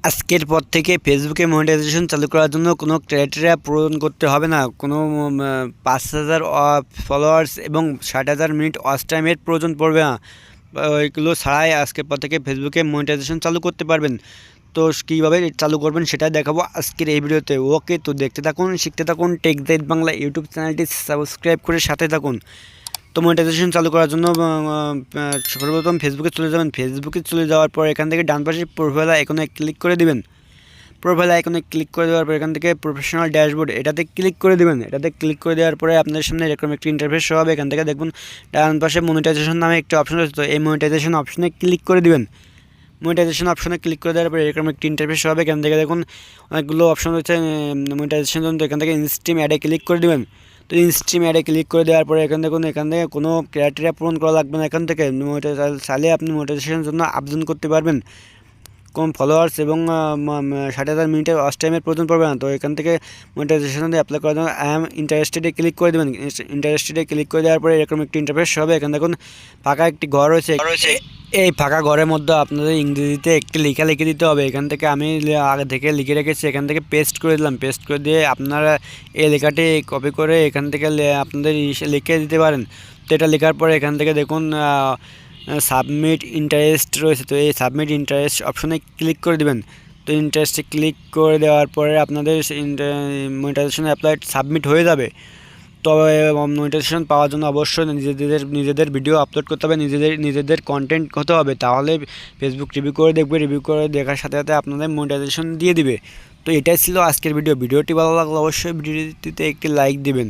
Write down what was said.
আজকের পর থেকে ফেসবুকে মনিটাইজেশন চালু করার জন্য কোনো ক্রাইটেরিয়া পূরণ করতে হবে না। কোনো ৫,০০০ ফলোয়ার্স এবং ৬০,০০০ মিনিট ওয়াচ টাইমের প্রয়োজন পড়বে না। ওইগুলো ছাড়াই আজকের পর থেকে ফেসবুকে মনিটাইজেশন চালু করতে পারবেন। তো কীভাবে চালু করবেন সেটাই দেখাবো আজকের এই ভিডিওতে। ওকে, তো দেখতে থাকুন, শিখতে থাকুন। টেক গাইড বাংলা ইউটিউব চ্যানেলটি সাবস্ক্রাইব করে সাথে থাকুন। তো মনিটাইজেশন চালু করার জন্য সর্বপ্রথম ফেসবুকে চলে যাবেন। ফেসবুকে চলে যাওয়ার পর এখান থেকে ডান পাশে প্রোফাইল আইকনে ক্লিক করে দিবেন। প্রোফাইল আইকনে ক্লিক করে দেওয়ার পর এখান থেকে প্রফেশনাল ড্যাশবোর্ড এটাতে ক্লিক করে দেবেন। এটাতে ক্লিক করে দেওয়ার পরে আপনাদের সামনে এরকম একটি ইন্টারফেস শো হবে। এখান থেকে দেখুন ডান পাশে মনিটাইজেশন নামে একটি অপশন রয়েছে। তো এই মনিটাইজেশন অপশনে ক্লিক করে দিবেন। মনিটাইজেশন অপশনে ক্লিক করে দেওয়ার পরে এরকম একটি ইন্টারফেস হবে। এখান থেকে দেখুন অনেকগুলো অপশন রয়েছে মনিটাইজেশন জন্য। তো এখান থেকে ইনস্ট্রিম অ্যাডে ক্লিক করে দেবেন। তো ইনস্ট্রিম অ্যাডে ক্লিক করে দেওয়ার পরে এখান থেকে কোনো ক্রাইটেরিয়া পূরণ করা লাগবে না। এখান থেকে চাইলে আপনি মনিটাইজেশনের জন্য আবেদন করতে পারবেন। কম ফলোয়ার্স এবং ৬০,০০০ মিনিটের ওয়াচ টাইমের প্রয়োজন পড়বে না। তো এখান থেকে মনিটাইজেশন অ্যাপ্লাই করার জন্য আই এম ইন্টারেস্টেডে ক্লিক করে দেবেন। ইন্টারেস্টেডে ক্লিক করে দেওয়ার পরে এরকম একটি ইন্টারফেস হবে। এখানে দেখুন ফাঁকা একটি ঘর রয়েছে। এই ফাঁকা ঘরের মধ্যে আপনাদের ইংরেজিতে একটি লেখা লিখে দিতে হবে। এখান থেকে আমি আগে থেকে লিখে রেখেছি, এখান থেকে পেস্ট করে দিলাম। পেস্ট করে দিয়ে আপনারা এই লেখাটি কপি করে এখান থেকে আপনাদের লিখে দিতে পারেন। তো এটা লেখার পরে এখান থেকে দেখুন সাবমিট ইন্টারেস্ট রয়েছে। তো এই সাবমিট ইন্টারেস্ট অপশনে ক্লিক করে দেবেন। তো ইন্টারেস্টে ক্লিক করে দেওয়ার পরে আপনাদের মনিটাইজেশন অ্যাপ্লাই সাবমিট হয়ে যাবে। তবে মনিটাইজেশন পাওয়ার জন্য অবশ্যই নিজেদের ভিডিও আপলোড করতে হবে, নিজেদের কন্টেন্ট হতে হবে। তাহলে ফেসবুক রিভিউ করে দেখবে, রিভিউ করে দেখার সাথে সাথে আপনাদের মনিটাইজেশন দিয়ে দিবে। তো এটাই ছিল আজকের ভিডিওটি ভালো লাগলে অবশ্যই ভিডিওটিতে একটি লাইক দিবেন।